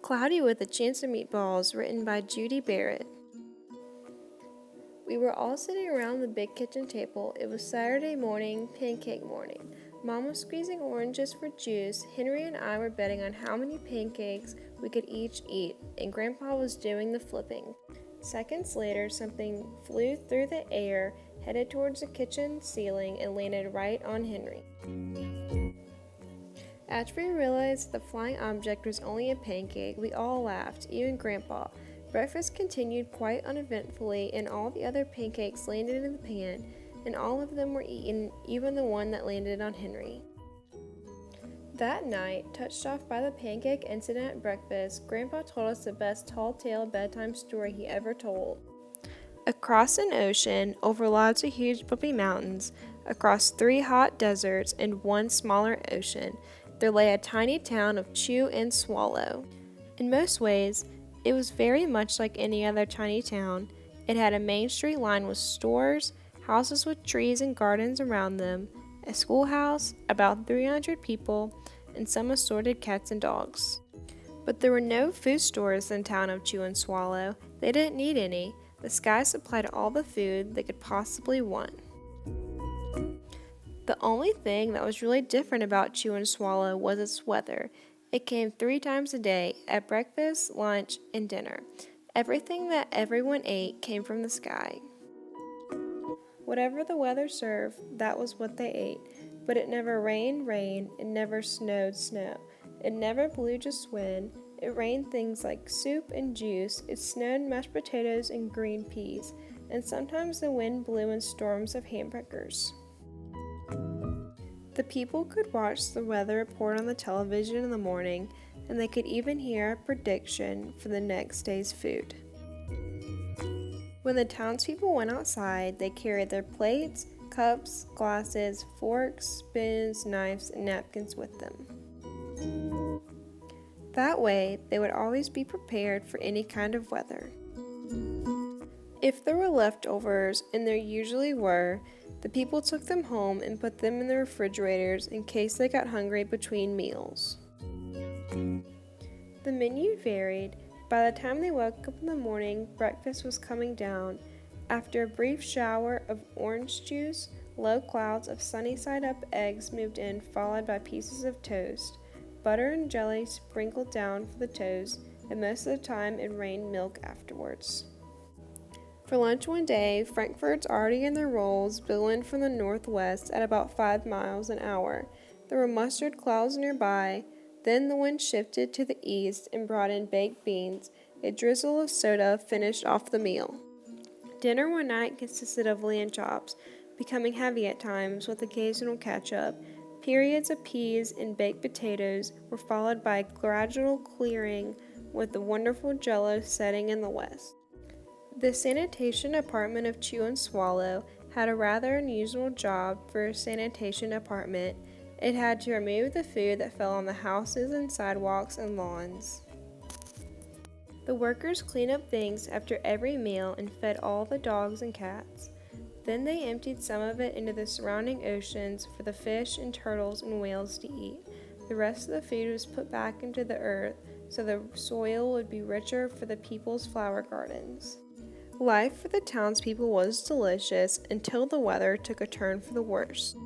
Cloudy with a Chance of Meatballs, written by Judy Barrett. We were all sitting around the big kitchen table. It was Saturday morning, pancake morning. Mom was squeezing oranges for juice. Henry and I were betting on how many pancakes we could each eat, and Grandpa was doing the flipping. Seconds later, something flew through the air, headed towards the kitchen ceiling, and landed right on Henry. After we realized the flying object was only a pancake, we all laughed, even Grandpa. Breakfast continued quite uneventfully, and all the other pancakes landed in the pan, and all of them were eaten, even the one that landed on Henry. That night, touched off by the pancake incident at breakfast, Grandpa told us the best tall-tale bedtime story he ever told. Across an ocean, over lots of huge bumpy mountains, across 3 hot deserts and 1 smaller ocean, there lay a tiny town of Chew and Swallow. In most ways, it was very much like any other tiny town. It had a main street lined with stores, houses with trees and gardens around them, a schoolhouse, about 300 people, and some assorted cats and dogs. But there were no food stores in the town of Chew and Swallow. They didn't need any. The sky supplied all the food they could possibly want. The only thing that was really different about Chew and Swallow was its weather. It came 3 times a day, at breakfast, lunch, and dinner. Everything that everyone ate came from the sky. Whatever the weather served, that was what they ate. But it never rained rain, it never snowed snow. It never blew just wind. It rained things like soup and juice. It snowed mashed potatoes and green peas. And sometimes the wind blew in storms of hamburgers. The people could watch the weather report on the television in the morning, and they could even hear a prediction for the next day's food. When the townspeople went outside, they carried their plates, cups, glasses, forks, spoons, knives, and napkins with them. That way, they would always be prepared for any kind of weather. If there were leftovers, and there usually were, the people took them home and put them in the refrigerators in case they got hungry between meals. The menu varied. By the time they woke up in the morning, breakfast was coming down. After a brief shower of orange juice, low clouds of sunny-side-up eggs moved in, followed by pieces of toast. Butter and jelly sprinkled down for the toast, and most of the time it rained milk afterwards. For lunch one day, frankfurts already in their rolls blew in from the northwest at about 5 miles an hour. There were mustard clouds nearby. Then the wind shifted to the east and brought in baked beans. A drizzle of soda finished off the meal. Dinner one night consisted of lamb chops, becoming heavy at times with occasional ketchup. Periods of peas and baked potatoes were followed by a gradual clearing with the wonderful jello setting in the west. The sanitation department of Chew and Swallow had a rather unusual job for a sanitation department. It had to remove the food that fell on the houses and sidewalks and lawns. The workers cleaned up things after every meal and fed all the dogs and cats. Then they emptied some of it into the surrounding oceans for the fish and turtles and whales to eat. The rest of the food was put back into the earth so the soil would be richer for the people's flower gardens. Life for the townspeople was delicious until the weather took a turn for the worse.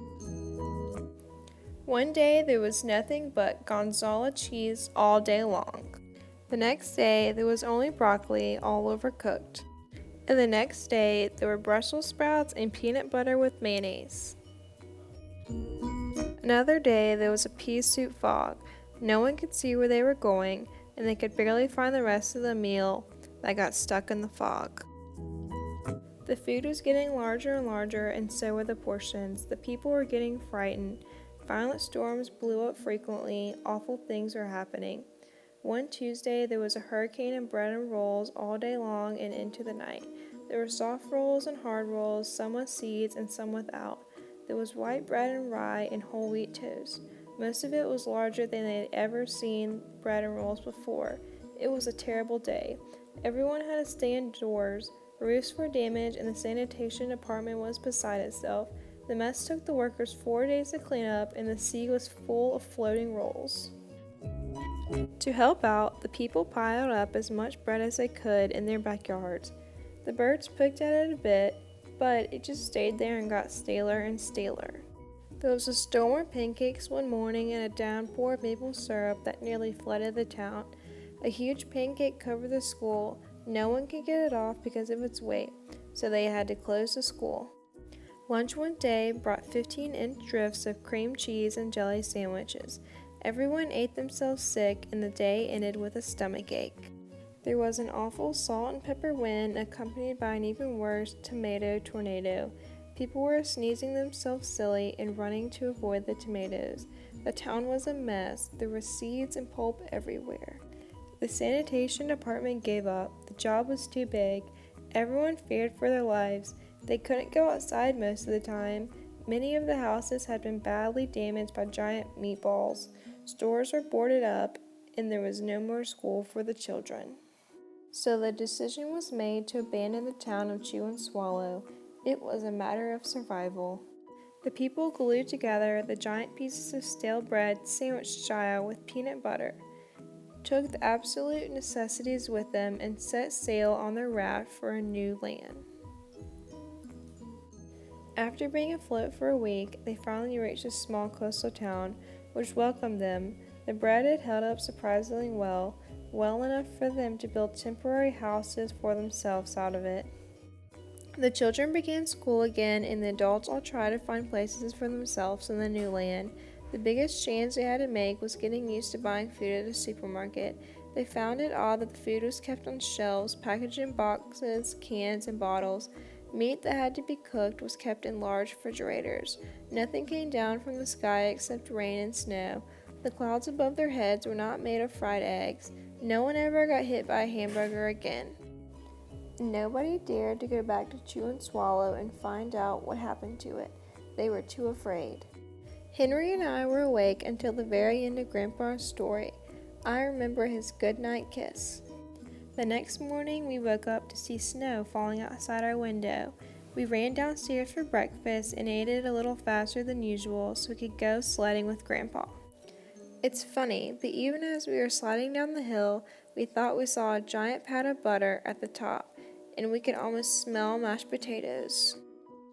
One day there was nothing but Gonzala cheese all day long. The next day there was only broccoli all overcooked. And the next day there were Brussels sprouts and peanut butter with mayonnaise. Another day there was a pea soup fog. No one could see where they were going, and they could barely find the rest of the meal that got stuck in the fog. The food was getting larger and larger, and so were the portions. The people were getting frightened. Violent storms blew up frequently. Awful things were happening. One Tuesday, there was a hurricane of bread and rolls all day long and into the night. There were soft rolls and hard rolls, some with seeds and some without. There was white bread and rye and whole wheat toast. Most of it was larger than they had ever seen bread and rolls before. It was a terrible day. Everyone had to stay indoors. Roofs were damaged, and the sanitation department was beside itself. The mess took the workers 4 days to clean up, and the sea was full of floating rolls. To help out, the people piled up as much bread as they could in their backyards. The birds picked at it a bit, but it just stayed there and got staler and staler. There was a storm of pancakes one morning and a downpour of maple syrup that nearly flooded the town. A huge pancake covered the school. No one could get it off because of its weight, so they had to close the school. Lunch one day brought 15-inch drifts of cream cheese and jelly sandwiches. Everyone ate themselves sick, and the day ended with a stomachache. There was an awful salt and pepper wind, accompanied by an even worse tomato tornado. People were sneezing themselves silly and running to avoid the tomatoes. The town was a mess. There were seeds and pulp everywhere. The sanitation department gave up. The job was too big. Everyone feared for their lives. They couldn't go outside most of the time. Many of the houses had been badly damaged by giant meatballs. Stores were boarded up, and there was no more school for the children. So the decision was made to abandon the town of Chew and Swallow. It was a matter of survival. The people glued together the giant pieces of stale bread sandwiched style with peanut butter, took the absolute necessities with them, and set sail on their raft for a new land. After being afloat for a week, they finally reached a small coastal town, which welcomed them. The bread had held up surprisingly well enough for them to build temporary houses for themselves out of it. The children began school again, and the adults all tried to find places for themselves in the new land. The biggest change they had to make was getting used to buying food at a supermarket. They found it odd that the food was kept on shelves, packaged in boxes, cans, and bottles. Meat that had to be cooked was kept in large refrigerators. Nothing came down from the sky except rain and snow. The clouds above their heads were not made of fried eggs. No one ever got hit by a hamburger again. Nobody dared to go back to Chew and Swallow and find out what happened to it. They were too afraid. Henry and I were awake until the very end of Grandpa's story. I remember his goodnight kiss. The next morning, we woke up to see snow falling outside our window. We ran downstairs for breakfast and ate it a little faster than usual so we could go sledding with Grandpa. It's funny, but even as we were sliding down the hill, we thought we saw a giant pat of butter at the top, and we could almost smell mashed potatoes.